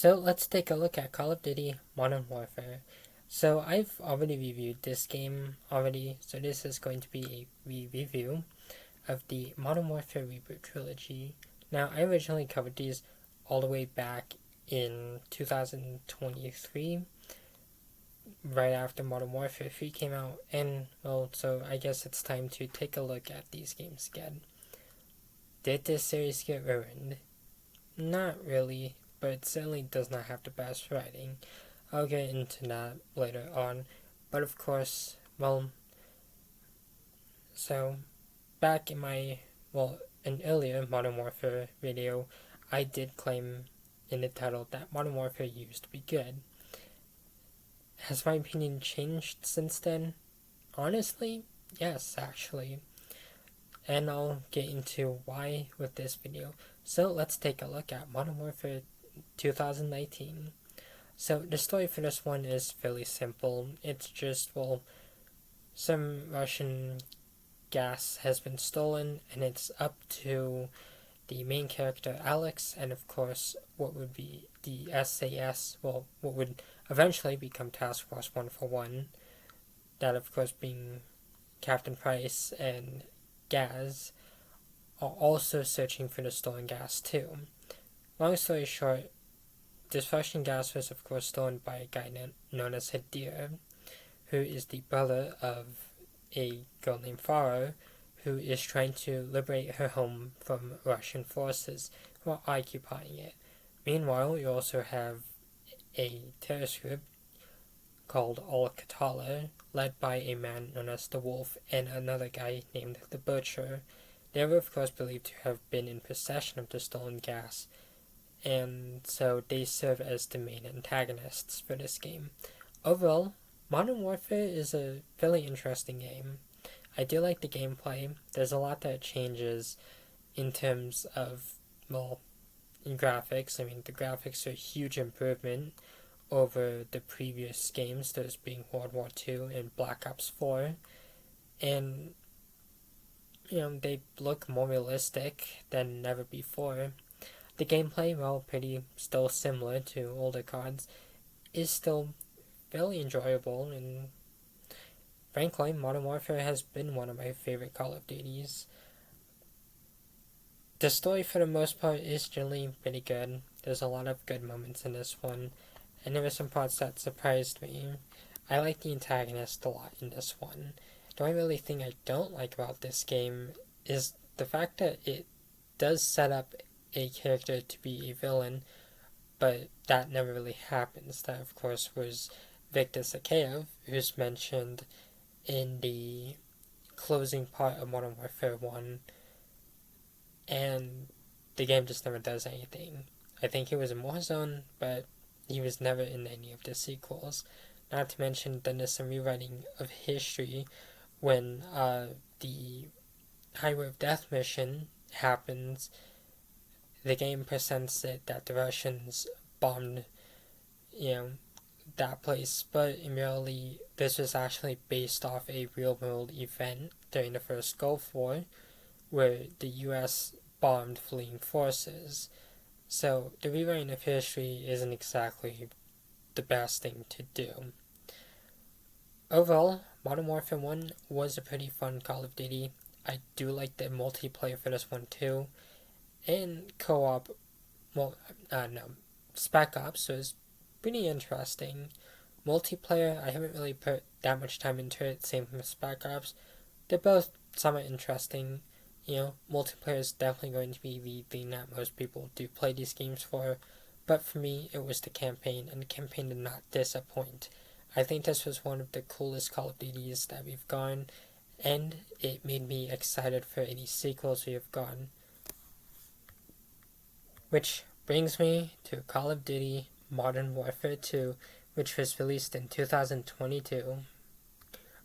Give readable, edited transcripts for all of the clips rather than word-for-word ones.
So let's take a look at Call of Duty Modern Warfare. So I've already reviewed this game already, so this is going to be a review of the Modern Warfare Reboot Trilogy. Now, I originally covered these all the way back in 2023, right after Modern Warfare 3 came out, and well, so I guess it's time to take a look at these games again. Did this series get ruined? Not really, but it certainly does not have the best writing. I'll get into that later on. But of course, well, so back in an earlier Modern Warfare video, I did claim in the title that Modern Warfare used to be good. Has my opinion changed since then? Honestly, yes, actually. And I'll get into why with this video. So let's take a look at Modern Warfare 2019. So the story for this one is fairly simple. It's just, well, some Russian gas has been stolen, and it's up to the main character Alex, and of course what would be the SAS, well, what would eventually become Task Force 141, that of course being Captain Price and Gaz, are also searching for the stolen gas too. Long story short, this Russian gas was of course stolen by a guy known as Hadir, who is the brother of a girl named Farah, who is trying to liberate her home from Russian forces who are occupying it. Meanwhile, you also have a terrorist group called Al-Qatala, led by a man known as the Wolf and another guy named the Butcher. They were of course believed to have been in possession of the stolen gas, and so they serve as the main antagonists for this game. Overall, Modern Warfare is a fairly interesting game. I do like the gameplay. There's a lot that changes in terms of, well, in graphics. I mean, the graphics are a huge improvement over the previous games, those being World War II and Black Ops 4. And, they look more realistic than ever before. The gameplay, well, pretty still similar to older CODs, is still fairly enjoyable, and frankly, Modern Warfare has been one of my favorite Call of Duties. The story, for the most part, is generally pretty good. There's a lot of good moments in this one, and there were some parts that surprised me. I like the antagonist a lot in this one. The only really thing I don't like about this game is the fact that it does set up a character to be a villain, but that never really happens. That, of course, was Viktor Zakhaev, who's mentioned in the closing part of Modern Warfare 1, and the game just never does anything. I think he was in Warzone, but he was never in any of the sequels. Not to mention, then there's some rewriting of history when the Highway of Death mission happens. The game presents it that the Russians bombed, that place, but in reality, this was actually based off a real-world event during the first Gulf War, where the U.S. bombed fleeing forces. So the rewriting of history isn't exactly the best thing to do. Overall, Modern Warfare 1 was a pretty fun Call of Duty. I do like the multiplayer for this one too. And co-op, Spec Ops was pretty interesting. Multiplayer, I haven't really put that much time into it, same with Spec Ops. They're both somewhat interesting. Multiplayer is definitely going to be the thing that most people do play these games for. But for me, it was the campaign, and the campaign did not disappoint. I think this was one of the coolest Call of Duties that we've gotten, and it made me excited for any sequels we have gotten. Which brings me to Call of Duty Modern Warfare 2, which was released in 2022.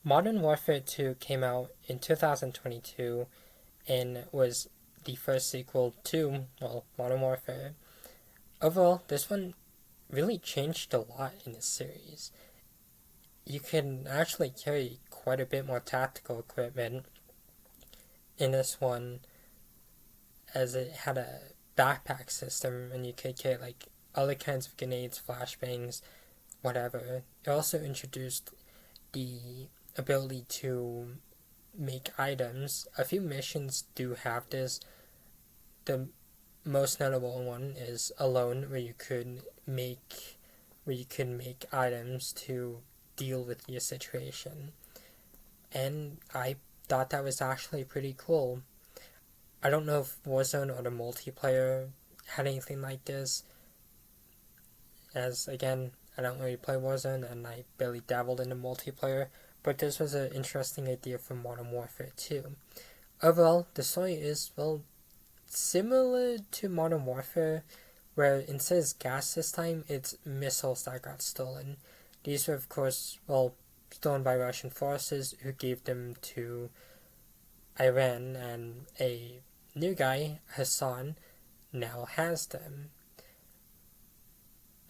Modern Warfare 2 came out in 2022 and was the first sequel to, Modern Warfare. Overall, this one really changed a lot in the series. You can actually carry quite a bit more tactical equipment in this one, as it had a backpack system, and you could carry other kinds of grenades, flashbangs, whatever. It also introduced the ability to make items. A few missions do have this. The most notable one is Alone, where you could make items to deal with your situation. And I thought that was actually pretty cool. I don't know if Warzone or the multiplayer had anything like this, as again, I don't really play Warzone and I barely dabbled in the multiplayer, but this was an interesting idea for Modern Warfare 2. Overall, the story is, well, similar to Modern Warfare, where instead of gas this time, it's missiles that got stolen. These were, of course, well, stolen by Russian forces who gave them to Iran, and a new guy, Hassan, now has them.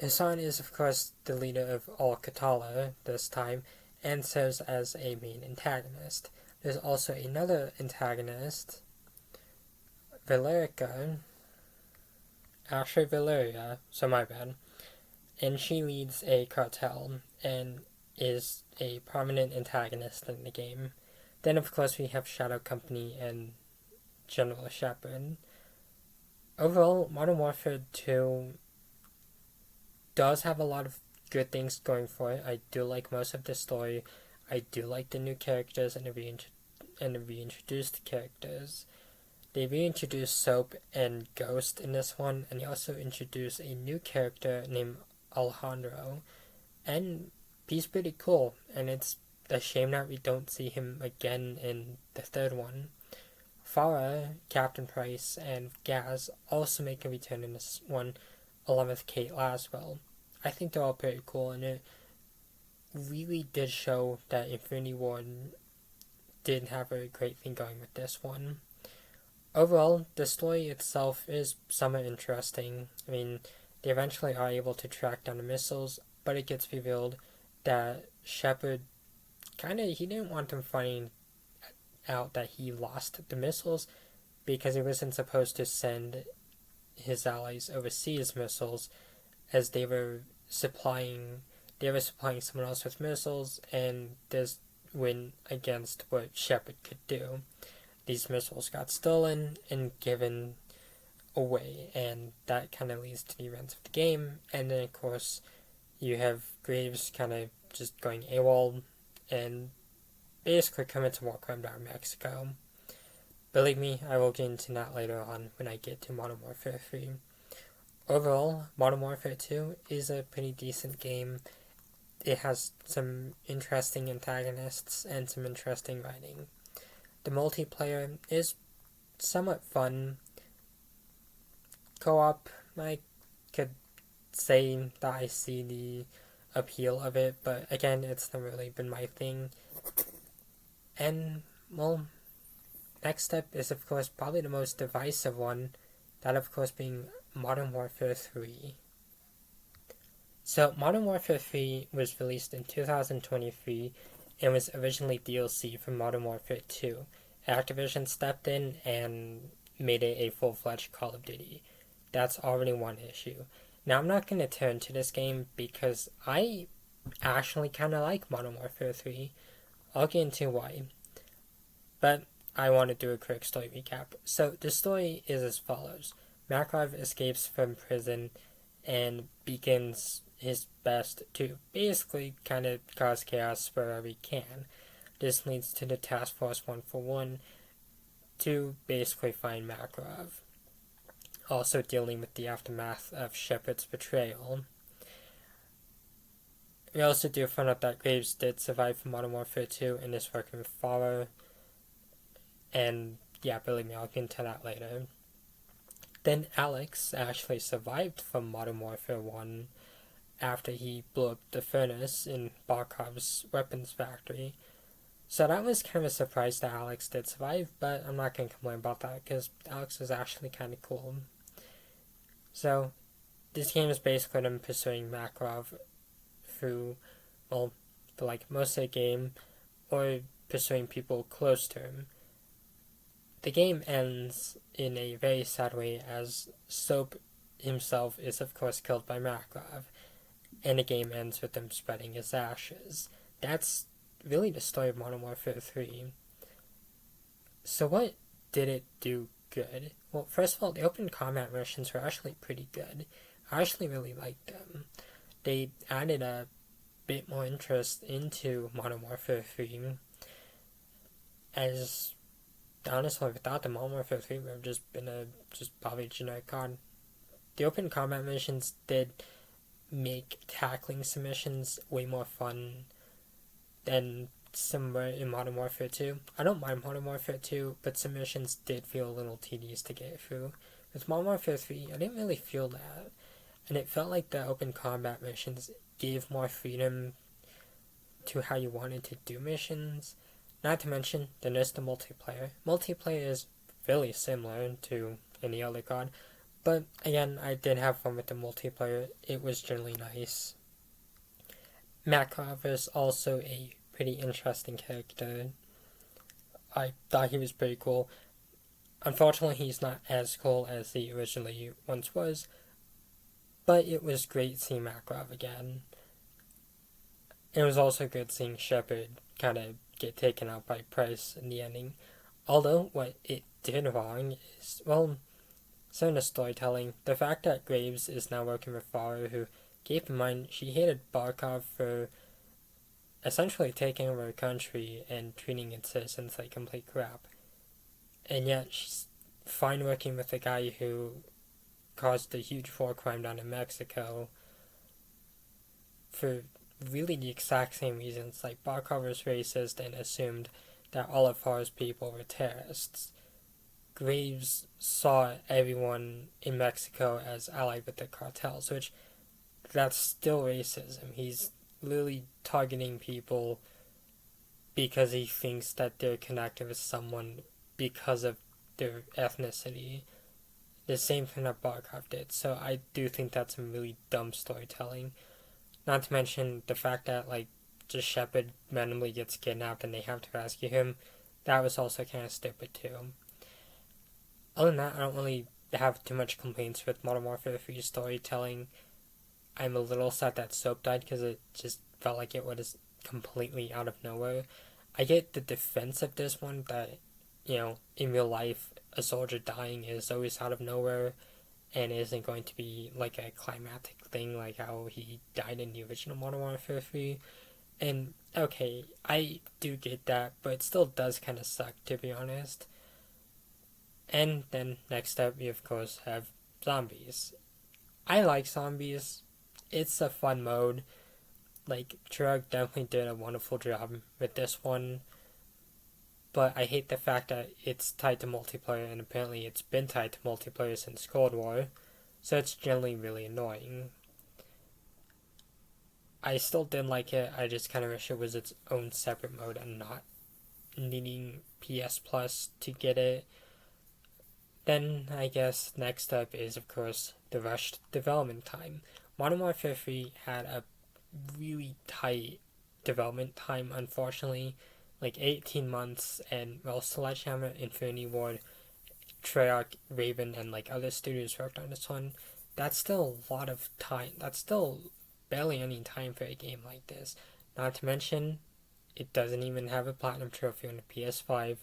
Hassan is, of course, the leader of Al-Qatala this time, and serves as a main antagonist. There's also another antagonist, Valeria, so my bad, and she leads a cartel and is a prominent antagonist in the game. Then, of course, we have Shadow Company and General Shepard. Overall, Modern Warfare 2 does have a lot of good things going for it. I do like most of the story. I do like the new characters and the reintroduced characters. They reintroduced Soap and Ghost in this one, and they also introduced a new character named Alejandro. And he's pretty cool, and it's a shame that we don't see him again in the third one. Farah, Captain Price, and Gaz also make a return in this one, along with Kate Laswell. I think they're all pretty cool, and it really did show that Infinity Ward did have a great thing going with this one. Overall, the story itself is somewhat interesting. I mean, they eventually are able to track down the missiles, but it gets revealed that Shepard he didn't want them finding out that he lost the missiles, because he wasn't supposed to send his allies overseas missiles, as they were supplying someone else with missiles, and this went against what Shepard could do. These missiles got stolen and given away, and that kind of leads to the events of the game. And then, of course, you have Graves kind of just going AWOL and basically commit to war crime down in Mexico. Believe me, I will get into that later on when I get to Modern Warfare 3. Overall, Modern Warfare 2 is a pretty decent game. It has some interesting antagonists and some interesting writing. The multiplayer is somewhat fun. Co-op, I could say that I see the appeal of it, but again, it's never really been my thing. And, well, next step is, of course, probably the most divisive one, that, of course, being Modern Warfare 3. So, Modern Warfare 3 was released in 2023 and was originally DLC for Modern Warfare 2. Activision stepped in and made it a full-fledged Call of Duty. That's already one issue. Now, I'm not going to turn to this game because I actually kind of like Modern Warfare 3. I'll get into why. But I want to do a quick story recap. So, the story is as follows. Makarov escapes from prison and begins his best to basically kind of cause chaos wherever he can. This leads to the Task Force 141 to basically find Makarov. Also dealing with the aftermath of Shepard's betrayal. We also do find out that Graves did survive from Modern Warfare 2 and is working with Farah. And yeah, believe me, I'll get into that later. Then Alex actually survived from Modern Warfare 1 after he blew up the furnace in Barkov's weapons factory. So that was kind of a surprise that Alex did survive, but I'm not going to complain about that because Alex is actually kind of cool. So this game is basically them pursuing Makarov through, well, for like most of the game, or pursuing people close to him. The game ends in a very sad way as Soap himself is of course killed by Makarov, and the game ends with him spreading his ashes. That's really the story of Modern Warfare 3. So what did it do good? Well, first of all, the open combat missions were actually pretty good. I actually really liked them. They added a bit more interest into Modern Warfare 3, as honestly, without the Modern Warfare 3 would have just been just probably generic COD. The open combat missions did make tackling submissions way more fun than somewhere in Modern Warfare 2. I don't mind Modern Warfare 2, but submissions did feel a little tedious to get through. With Modern Warfare 3, I didn't really feel that, and it felt like the open combat missions gave more freedom to how you wanted to do missions. Not to mention, then there's the multiplayer. Multiplayer is really similar to any other COD, but again, I did have fun with the multiplayer. It was generally nice. Makarov is also a pretty interesting character. I thought he was pretty cool. Unfortunately, he's not as cool as he originally once was, but it was great seeing Makarov again. It was also good seeing Shepard kind of get taken out by Price in the ending. Although, what it did wrong is, well, some of the storytelling. The fact that Graves is now working with Farah, who, keep in mind, she hated Barkov for essentially taking over a country and treating its citizens like complete crap. And yet, she's fine working with a guy who caused a huge war crime down in Mexico for really the exact same reasons. Like, Barkov was racist and assumed that all of Farah's people were terrorists. Graves saw everyone in Mexico as allied with the cartels, which that's still racism. He's literally targeting people because he thinks that they're connected with someone because of their ethnicity. The same thing that Barkov did. So I do think that's some really dumb storytelling. Not to mention the fact that, like, just Shepard randomly gets kidnapped and they have to rescue him. That was also kind of stupid too. Other than that, I don't really have too much complaints with Modern Warfare 3 storytelling. I'm a little sad that Soap died because it just felt like it was completely out of nowhere. I get the defense of this one that, in real life, a soldier dying is always out of nowhere and isn't going to be like a climactic thing like how he died in the original Modern Warfare 3. And okay, I do get that, but it still does kind of suck, to be honest. And then next up, we of course have zombies. I like zombies. It's a fun mode. Like, Trilogy definitely did a wonderful job with this one. But I hate the fact that it's tied to multiplayer, and apparently it's been tied to multiplayer since Cold War. So it's generally really annoying. I still didn't like it. I just kind of wish it was its own separate mode and not needing PS Plus to get it. Then I guess next up is, of course, the rushed development time. Modern Warfare 3 had a really tight development time, unfortunately. Like 18 months, and well, Sledgehammer, Infinity Ward, Treyarch, Raven, and like other studios worked on this one. That's still a lot of time. That's still barely any time for a game like this. Not to mention, it doesn't even have a platinum trophy on the PS5,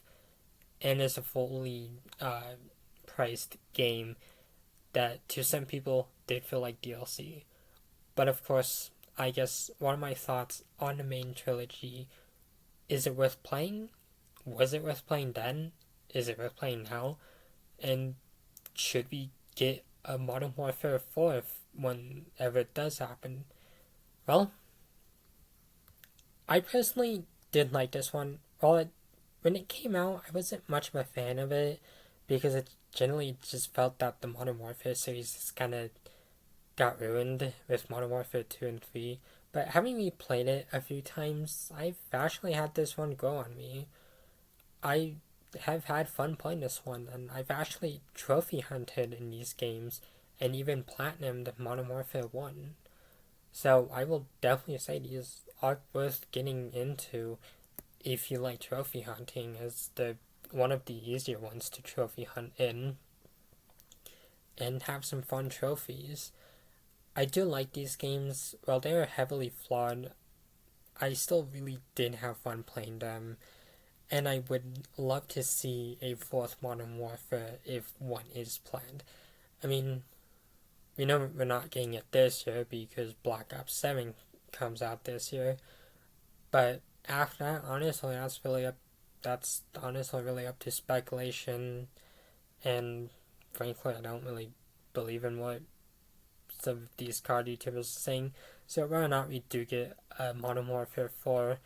and is a fully priced game that to some people did feel like DLC. But of course, I guess one of my thoughts on the main trilogy: is it worth playing? Was it worth playing then? Is it worth playing now? And should we get a Modern Warfare 4 whenever it does happen? Well, I personally did like this one. When it came out, I wasn't much of a fan of it because it generally just felt that the Modern Warfare series just kind of got ruined with Modern Warfare 2 and 3. But having replayed it a few times, I've actually had this one grow on me. I have had fun playing this one, and I've actually trophy hunted in these games and even platinumed Modern Warfare 1. So I will definitely say these are worth getting into if you like trophy hunting, as one of the easier ones to trophy hunt in. and have some fun trophies. I do like these games. While they are heavily flawed, I still really did have fun playing them, and I would love to see a fourth Modern Warfare if one is planned. I mean, we know we're not getting it this year because Black Ops 7 comes out this year, but after that, honestly, that's honestly really up to speculation, and frankly, I don't really believe in what some of these card YouTubers are saying. So whether or not we do get a Modern Warfare 4,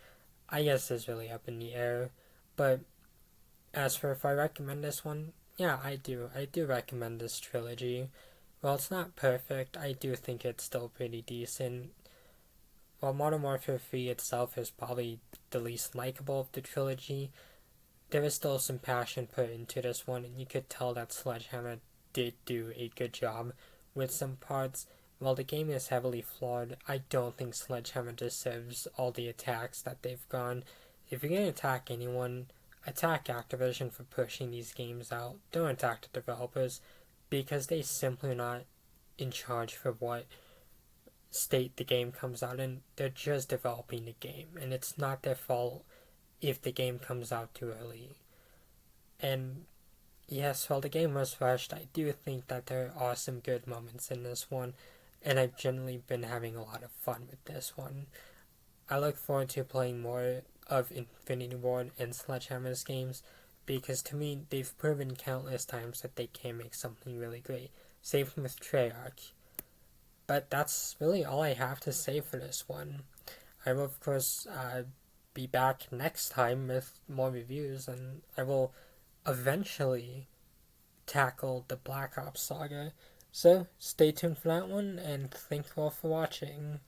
I guess is really up in the air. But as for if I recommend this one, yeah, I do. I do recommend this trilogy. While it's not perfect, I do think it's still pretty decent. While Modern Warfare 3 itself is probably the least likable of the trilogy, there is still some passion put into this one, and you could tell that Sledgehammer did do a good job with some parts. While the game is heavily flawed, I don't think Sledgehammer deserves all the attacks that they've gone. If you're going to attack anyone, attack Activision for pushing these games out. Don't attack the developers because they simply are not in charge for what state the game comes out in. They're just developing the game, and it's not their fault if the game comes out too early. And yes, while the game was rushed, I do think that there are some good moments in this one, and I've generally been having a lot of fun with this one. I look forward to playing more of Infinity Ward and Sledgehammer's games because to me, they've proven countless times that they can make something really great. Same with Treyarch. But that's really all I have to say for this one. I will, of course, be back next time with more reviews, and I will eventually tackle the Black Ops saga. So stay tuned for that one, and thank you all for watching.